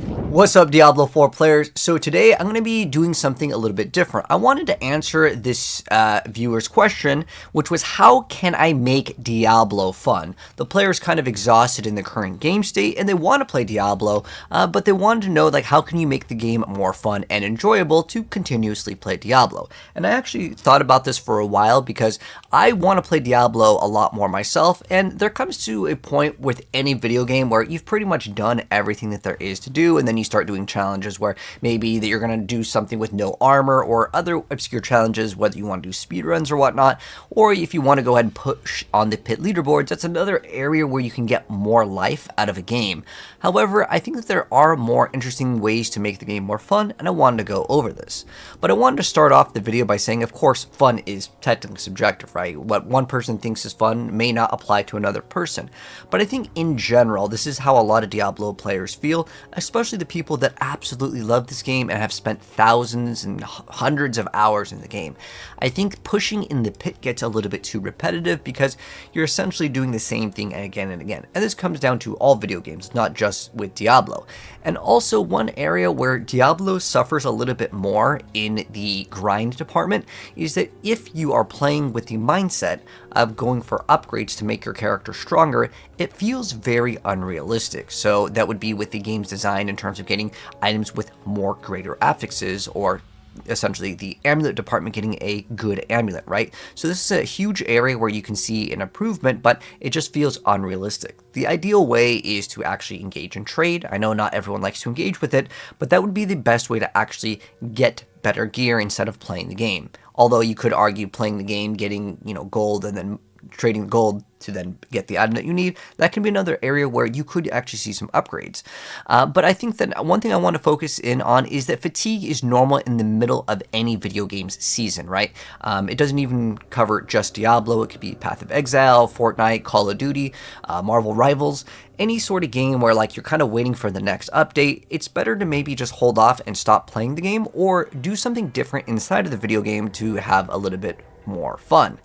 What's up, Diablo 4 players? So today I'm going to be doing something a little bit different. I wanted to answer this viewer's question, which was how can I make Diablo fun? The player's kind of exhausted in the current game state and they want to play Diablo, but they wanted to know like how can you make the game more fun and enjoyable to continuously play Diablo. And I actually thought about this for a while because I want to play Diablo a lot more myself, and there comes to a point with any video game where you've pretty much done everything that there is to do, and then you start doing challenges where maybe that you're going to do something with no armor or other obscure challenges, whether you want to do speedruns or whatnot, or if you want to go ahead and push on the pit leaderboards. That's another area where you can get more life out of a game. However, I think that there are more interesting ways to make the game more fun, and I wanted to go over this. But I wanted to start off the video by saying, of course, fun is technically subjective, right? What one person thinks is fun may not apply to another person. But I think in general, this is how a lot of Diablo players feel, especially the people that absolutely love this game and have spent thousands and hundreds of hours in the game. I think pushing in the pit gets a little bit too repetitive because you're essentially doing the same thing again and again. And this comes down to all video games, not just with Diablo. And also one area where Diablo suffers a little bit more in the grind department is that if you are playing with the mindset of going for upgrades to make your character stronger, it feels very unrealistic. So that would be with the game's design in terms of getting items with more greater affixes, or essentially the amulet department getting a good amulet, right? So this is a huge area where you can see an improvement, but it just feels unrealistic. The ideal way is to actually engage in trade. I know not everyone likes to engage with it, but that would be the best way to actually get better gear instead of playing the game. Although you could argue playing the game, getting, gold, and then trading gold to then get the item that you need, that can be another area where you could actually see some upgrades. But I think that one thing I want to focus in on is that fatigue is normal in the middle of any video game's season, right? It doesn't even cover just Diablo. It could be Path of Exile, Fortnite, Call of Duty, Marvel Rivals, any sort of game where like you're kind of waiting for the next update. It's better to maybe just hold off and stop playing the game, or do something different inside of the video game to have a little bit more fun.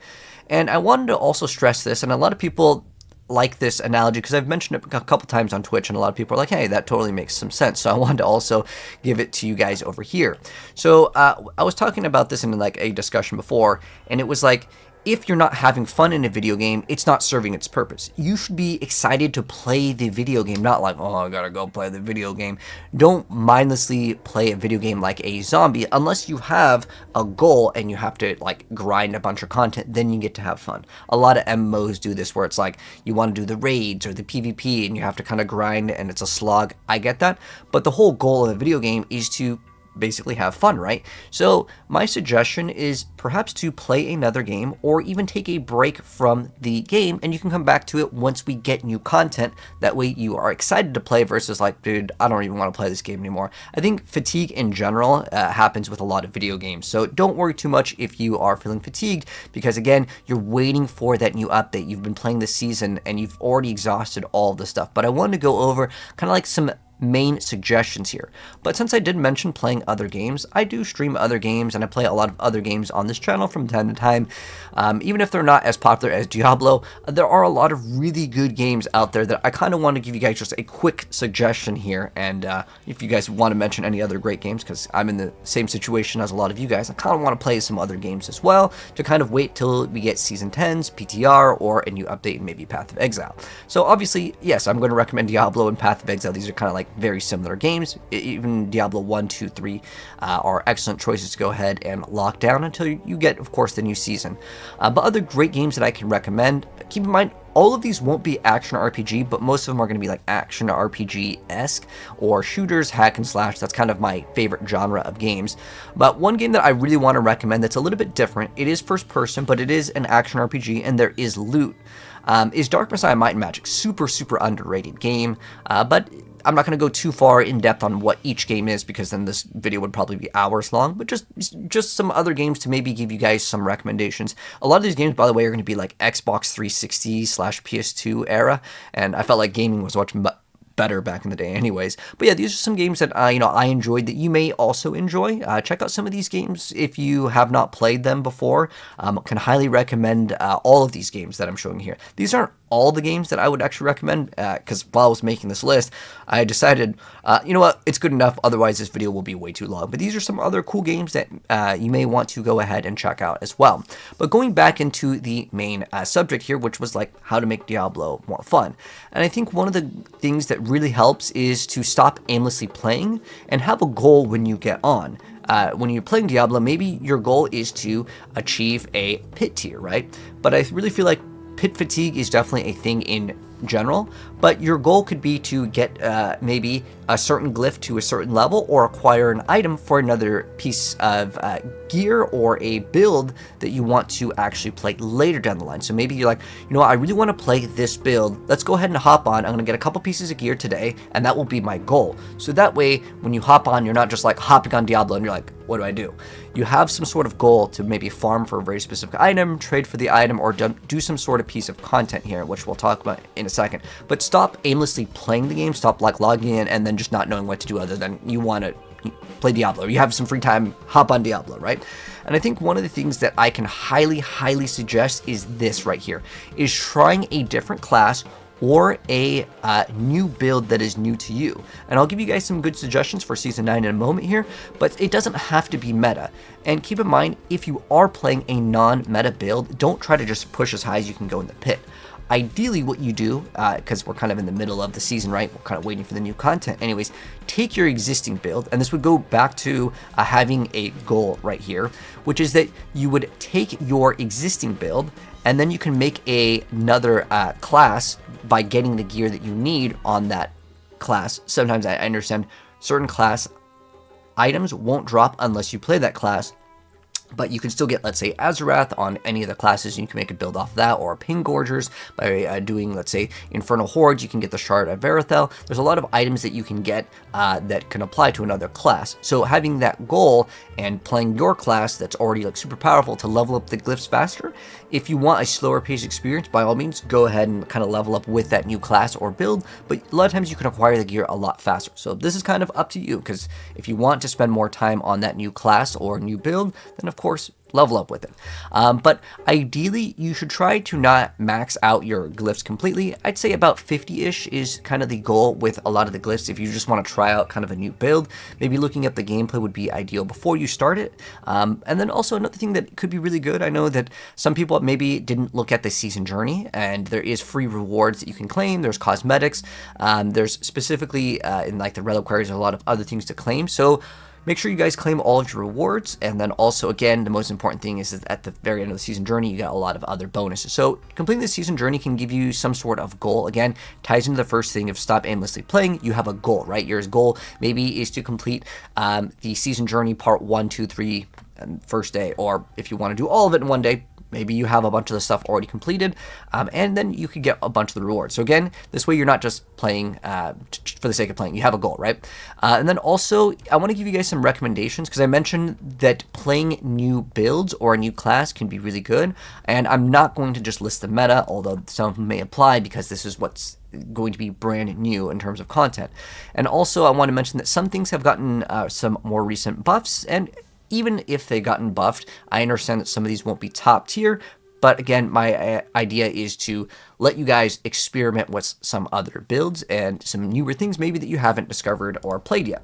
And I wanted to also stress this, and a lot of people like this analogy because I've mentioned it a couple times on Twitch, and a lot of people are like, hey, that totally makes some sense. So I wanted to also give it to you guys over here. So I was talking about this in like a discussion before, and it was like, if you're not having fun in a video game, it's not serving its purpose. You should be excited to play the video game, not like, oh, I gotta go play the video game. Don't mindlessly play a video game like a zombie unless you have a goal and you have to like grind a bunch of content, then you get to have fun. A lot of MMOs do this where it's like you want to do the raids or the PvP and you have to kind of grind and it's a slog. I get that, but the whole goal of a video game is to basically have fun, right? So my suggestion is perhaps to play another game or even take a break from the game, and you can come back to it once we get new content. That way you are excited to play versus like, dude, I don't even want to play this game anymore. I think fatigue in general happens with a lot of video games, so don't worry too much if you are feeling fatigued, because again, you're waiting for that new update. You've been playing this season and you've already exhausted all of the stuff, but I wanted to go over kind of like some main suggestions here. But since I did mention playing other games, I do stream other games and I play a lot of other games on this channel from time to time. Even if they're not as popular as Diablo, there are a lot of really good games out there that I kind of want to give you guys just a quick suggestion here. And if you guys want to mention any other great games, because I'm in the same situation as a lot of you guys, I kind of want to play some other games as well to kind of wait till we get Season 10's PTR or a new update and maybe Path of Exile. So obviously, yes, I'm going to recommend Diablo and Path of Exile. These are kind of like very similar games. Even Diablo 1, 2, 3 are excellent choices to go ahead and lock down until you get, of course, the new season. But other great games that I can recommend, keep in mind, all of these won't be action RPG, but most of them are going to be like action RPG-esque or shooters, hack and slash. That's kind of my favorite genre of games. But one game that I really want to recommend that's a little bit different, it is first person, but it is an action RPG and there is loot, is Dark Messiah Might and Magic. Super, super underrated game, but I'm not going to go too far in depth on what each game is because then this video would probably be hours long, but just some other games to maybe give you guys some recommendations. A lot of these games, by the way, are going to be like Xbox 360 / PS2 era, and I felt like gaming was much better back in the day anyways. But yeah, these are some games that I enjoyed that you may also enjoy. Check out some of these games if you have not played them before. Can highly recommend all of these games that I'm showing here. These aren't all the games that I would actually recommend, because while I was making this list, I decided, you know what, it's good enough, otherwise this video will be way too long. But these are some other cool games that you may want to go ahead and check out as well. But going back into the main subject here, which was like how to make Diablo more fun. And I think one of the things that really helps is to stop aimlessly playing and have a goal when you get on. When you're playing Diablo, maybe your goal is to achieve a pit tier, right? But I really feel like pit fatigue is definitely a thing in general, but your goal could be to get maybe a certain glyph to a certain level, or acquire an item for another piece of gear or a build that you want to actually play later down the line. So maybe you're like, you know what, I really want to play this build. Let's go ahead and hop on. I'm going to get a couple pieces of gear today, and that will be my goal. So that way, when you hop on, you're not just like hopping on Diablo and you're like, what do I do? You have some sort of goal to maybe farm for a very specific item, trade for the item, or do some sort of piece of content here, which we'll talk about in a second. But stop aimlessly playing the game. Stop like logging in and then just not knowing what to do other than you want to play Diablo. You have some free time, hop on Diablo, right? And I think one of the things that I can highly suggest is this right here, is trying a different class or a new build that is new to you. And I'll give you guys some good suggestions for Season 9 in a moment here, but it doesn't have to be meta. And keep in mind, if you are playing a non-meta build, don't try to just push as high as you can go in the pit. Ideally, what you do, because we're kind of in the middle of the season, right? We're kind of waiting for the new content. Anyways, take your existing build, and this would go back to having a goal right here, which is that you would take your existing build, and then you can make another class by getting the gear that you need on that class. Sometimes I understand certain class items won't drop unless you play that class, but you can still get, let's say, Azarath on any of the classes, and you can make a build off that, or Ping Gorgers by doing, let's say, Infernal Hordes. You can get the Shard of Verithel. There's a lot of items that you can get that can apply to another class. So having that goal and playing your class that's already like super powerful to level up the glyphs faster. If you want a slower paced experience, by all means, go ahead and kind of level up with that new class or build, but a lot of times you can acquire the gear a lot faster. So this is kind of up to you, because if you want to spend more time on that new class or new build, then of course, level up with it. But ideally, you should try to not max out your glyphs completely. I'd say about 50-ish is kind of the goal with a lot of the glyphs. If you just want to try out kind of a new build, maybe looking at the gameplay would be ideal before you start it. And then also another thing that could be really good, I know that some people maybe didn't look at the season journey, and there is free rewards that you can claim. There's cosmetics. There's specifically in like the reliquaries, a lot of other things to claim. So make sure you guys claim all of your rewards, and then also, again, the most important thing is that at the very end of the season journey, you got a lot of other bonuses. So completing the season journey can give you some sort of goal. Again, ties into the first thing of stop aimlessly playing. You have a goal, right? Your goal maybe is to complete the season journey part 1, 2, 3, and first day, or if you want to do all of it in one day, maybe you have a bunch of the stuff already completed, and then you could get a bunch of the rewards. So again, this way you're not just playing for the sake of playing. You have a goal, right? And then also, I want to give you guys some recommendations, because I mentioned that playing new builds or a new class can be really good, and I'm not going to just list the meta, although some of them may apply, because this is what's going to be brand new in terms of content. And also, I want to mention that some things have gotten some more recent buffs, and even if they've gotten buffed, I understand that some of these won't be top tier, but again, my idea is to let you guys experiment with some other builds and some newer things maybe that you haven't discovered or played yet.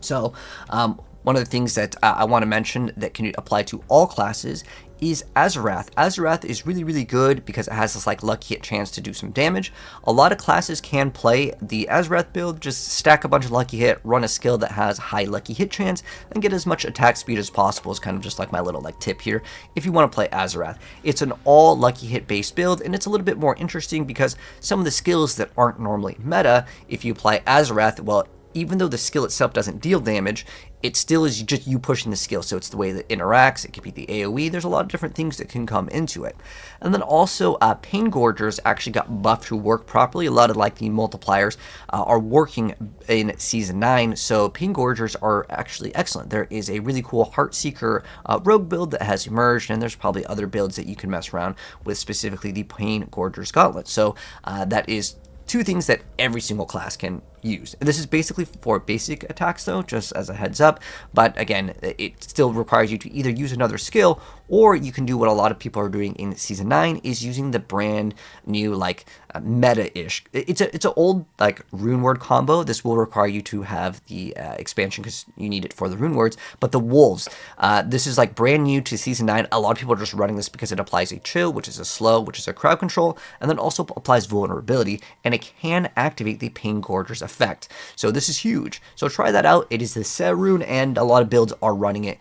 So, one of the things that I want to mention that can apply to all classes is Azarath. Azarath is really good because it has this like lucky hit chance to do some damage. A lot of classes can play the Azarath build, just stack a bunch of lucky hit, run a skill that has high lucky hit chance, and get as much attack speed as possible. Is kind of just like my little like tip here if you want to play Azarath. It's an all lucky hit based build, and it's a little bit more interesting because some of the skills that aren't normally meta, if you apply Azarath, well, even though the skill itself doesn't deal damage, it still is just you pushing the skill. So it's the way that it interacts. It could be the AoE. There's a lot of different things that can come into it. And then also, Pain Gorgers actually got buffed to work properly. A lot of like the multipliers are working in Season 9. So Pain Gorgers are actually excellent. There is a really cool Heartseeker rogue build that has emerged, and there's probably other builds that you can mess around with, specifically the Pain Gorgers Gauntlet. So that is two things that every single class can use. This is basically for basic attacks though, just as a heads up, but again, it still requires you to either use another skill, or you can do what a lot of people are doing in Season 9, is using the brand new, like, meta-ish. It's an old, like, rune word combo. This will require you to have the expansion because you need it for the rune words, but the wolves, this is, like, brand new to Season 9. A lot of people are just running this because it applies a chill, which is a slow, which is a crowd control, and then also applies vulnerability, and it can activate the Pain Gorger's effect. So this is huge. So try that out. It is the Set rune, and a lot of builds are running it,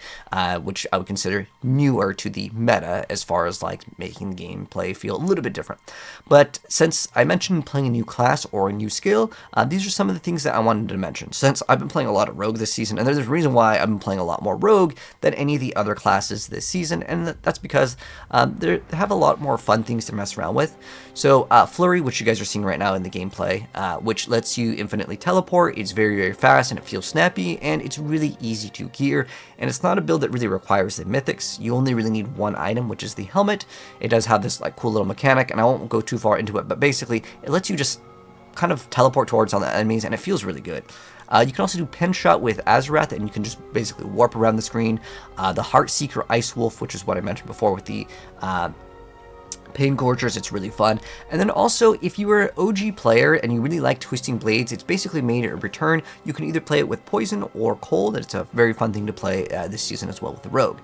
which I would consider newer to the meta as far as like making the gameplay feel a little bit different. But since I mentioned playing a new class or a new skill, these are some of the things that I wanted to mention. Since I've been playing a lot of Rogue this season, and there's a reason why I've been playing a lot more Rogue than any of the other classes this season, and that's because they have a lot more fun things to mess around with. So Flurry, which you guys are seeing right now in the gameplay, which lets you infinitely teleport. It's very, very fast, and it feels snappy, and it's really easy to gear, and it's not a build that really requires the mythics. You only really need one item, which is the helmet. It does have this like cool little mechanic, and I won't go too far into it, but basically it lets you just kind of teleport towards all the enemies, and it feels really good. You can also do Pen Shot with Azarath, and you can just basically warp around the screen. The Heartseeker Ice Wolf, which is what I mentioned before with the Pain Gorgers, it's really fun. And then also, if you were an OG player and you really like Twisting Blades, it's basically made a return. You can either play it with Poison or Cold. It's a very fun thing to play this season as well with the Rogue.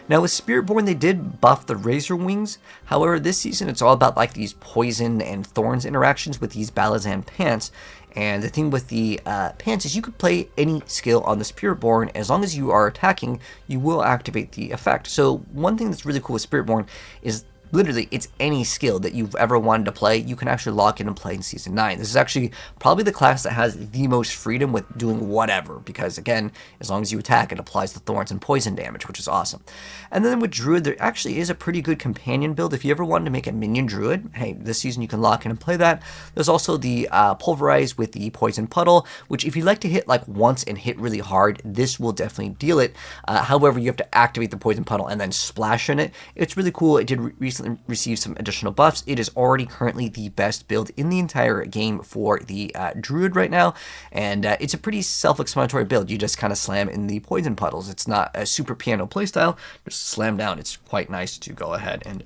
Now with Spiritborn, they did buff the Razor Wings. However, this season it's all about like these Poison and Thorns interactions with these Balazan pants. And the thing with the pants is you could play any skill on the Spiritborn. As long as you are attacking, you will activate the effect. So one thing that's really cool with Spiritborn is literally, it's any skill that you've ever wanted to play, you can actually lock in and play in Season 9. This is actually probably the class that has the most freedom with doing whatever, because again, as long as you attack, it applies the thorns and poison damage, which is awesome. And then with Druid, there actually is a pretty good companion build. If you ever wanted to make a Minion Druid, hey, this season you can lock in and play that. There's also the Pulverize with the Poison Puddle, which if you like to hit like once and hit really hard, this will definitely deal it. However, you have to activate the Poison Puddle and then splash in it. It's really cool. It did recently receive some additional buffs. It is already currently the best build in the entire game for the Druid right now, and it's a pretty self-explanatory build. You just kind of slam in the poison puddles. It's not a super piano playstyle, just slam down. It's quite nice to go ahead and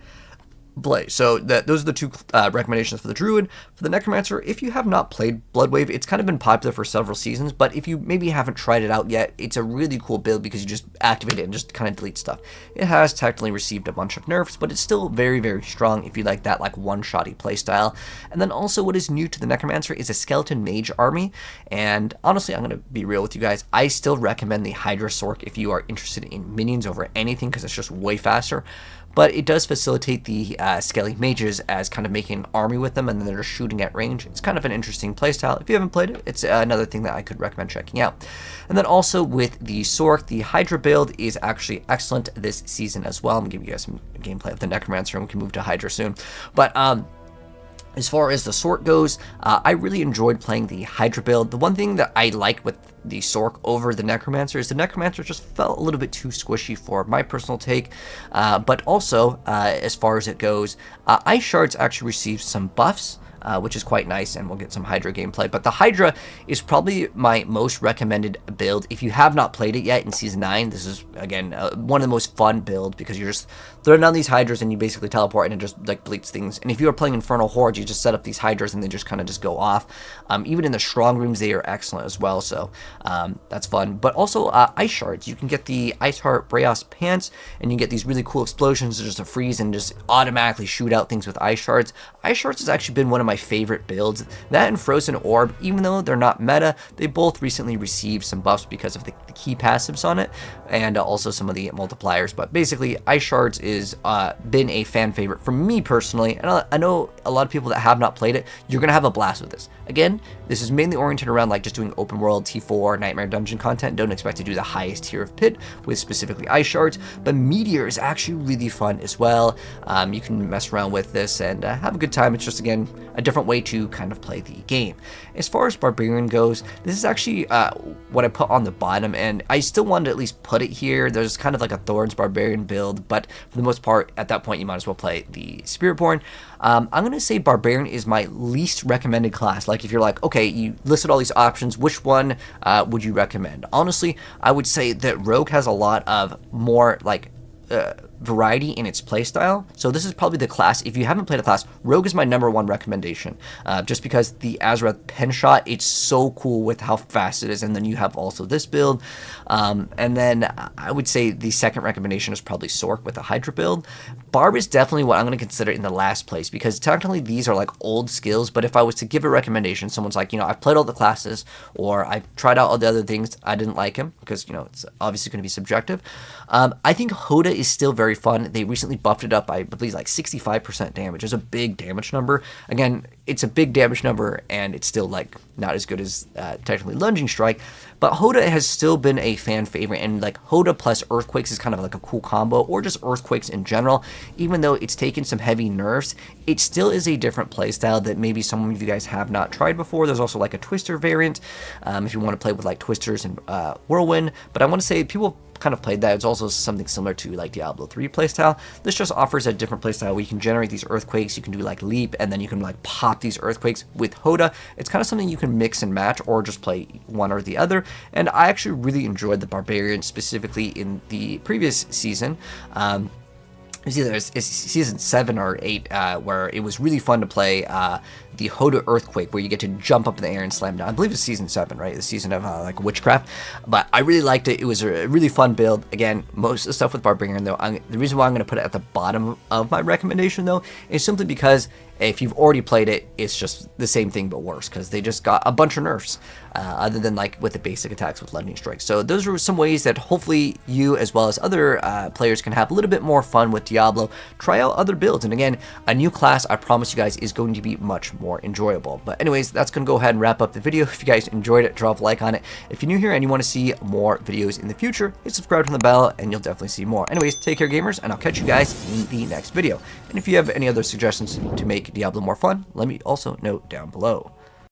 play. So those are the two recommendations for the Druid. For the Necromancer, if you have not played Bloodwave, it's kind of been popular for several seasons, but if you maybe haven't tried it out yet, it's a really cool build because you just activate it and just kind of delete stuff. It has technically received a bunch of nerfs, but it's still very, very strong if you like that like one-shotty playstyle. And then also what is new to the Necromancer is a Skeleton Mage army, and honestly, I'm going to be real with you guys, I still recommend the Hydra Sorc if you are interested in minions over anything because it's just way faster. But it does facilitate the Skelly Mages as kind of making an army with them, and then they're just shooting at range. It's kind of an interesting playstyle. If you haven't played it, it's another thing that I could recommend checking out. And then also with the Sorc, the Hydra build is actually excellent this season as well. I'm going to give you guys some gameplay of the Necromancer, and we can move to Hydra soon. But as far as the Sorc goes, I really enjoyed playing the Hydra build. The one thing that I liked with the Sorc over the Necromancer is the Necromancer just felt a little bit too squishy for my personal take. But also, as far as it goes, Ice Shards actually received some buffs, which is quite nice, and we'll get some Hydra gameplay. But the Hydra is probably my most recommended build. If you have not played it yet in Season 9, this is, again, one of the most fun builds because you're just throwing down these Hydras and you basically teleport and it just like bleeds things. And if you are playing Infernal Hordes, you just set up these Hydras and they just kind of just go off. Even in the strong rooms, they are excellent as well, so that's fun. But also Ice Shards. You can get the Ice Heart Braos pants, and you get these really cool explosions that just to freeze and just automatically shoot out things with Ice Shards. Ice Shards has actually been one of my favorite builds. That and Frozen Orb, even though they're not meta, they both recently received some buffs because of the key passives on it, and also some of the multipliers. But basically, Ice Shards is been a fan favorite for me personally, and I know a lot of people that have not played it, you're gonna have a blast with this. Again, this is mainly oriented around like just doing open world T4 Nightmare Dungeon content. Don't expect to do the highest tier of pit with specifically Ice Shards, but Meteor is actually really fun as well. You can mess around with this and have a good time. It's just, again, a different way to kind of play the game. As far as Barbarian goes, this is actually what I put on the bottom, and I still wanted to at least put it here. There's kind of like a Thorns Barbarian build, but for the most part, at that point, you might as well play the Spiritborn. I'm going to say Barbarian is my least recommended class. Like, like if you're like, okay, you listed all these options, which one would you recommend? Honestly, I would say that Rogue has a lot of more like variety in its playstyle. So this is probably the class, if you haven't played a class, Rogue is my #1 recommendation, just because the Azrath pen shot, it's so cool with how fast it is, and then you have also this build, and then I would say the second recommendation is probably Sorc with the Hydra build. Barb is definitely what I'm going to consider in the last place, because technically these are like old skills, but if I was to give a recommendation, someone's like, you know, I've played all the classes, or I've tried out all the other things, I didn't like him, because, you know, it's obviously going to be subjective. I think Hoda is still very fun. They recently buffed it up by, I believe, like 65% damage. It's a big damage number. Again, it's a big damage number, and it's still like not as good as technically Lunging Strike. But Hoda has still been a fan favorite, and like Hoda plus Earthquakes is kind of like a cool combo, or just Earthquakes in general. Even though it's taken some heavy nerfs, it still is a different playstyle that maybe some of you guys have not tried before. There's also like a Twister variant, if you want to play with like Twisters and Whirlwind. But I want to say people kind of played that. It's also something similar to like Diablo 3 playstyle. This just offers a different playstyle where you can generate these earthquakes, you can do like leap, and then you can like pop these earthquakes with Hoda. It's kind of something you can mix and match, or just play one or the other. And I actually really enjoyed the Barbarian, specifically in the previous season. It's either it's season 7 or 8, where it was really fun to play the Hoda Earthquake, where you get to jump up in the air and slam down. I believe it's season 7, right? The season of like witchcraft. But I really liked it. It was a really fun build. Again, most of the stuff with Barbarian, though, the reason why I'm going to put it at the bottom of my recommendation, though, is simply because if you've already played it, it's just the same thing but worse, because they just got a bunch of nerfs, other than like with the basic attacks with Lightning Strike. So those are some ways that hopefully you, as well as other players, can have a little bit more fun with Diablo. Try out other builds, and again, a new class, I promise you guys, is going to be much more enjoyable. But anyways, that's going to go ahead and wrap up the video. If you guys enjoyed it, drop a like on it. If you're new here and you want to see more videos in the future, hit subscribe to the bell, and you'll definitely see more. Anyways, take care, gamers, and I'll catch you guys in the next video. And if you have any other suggestions to make Diablo more fun, let me also know down below.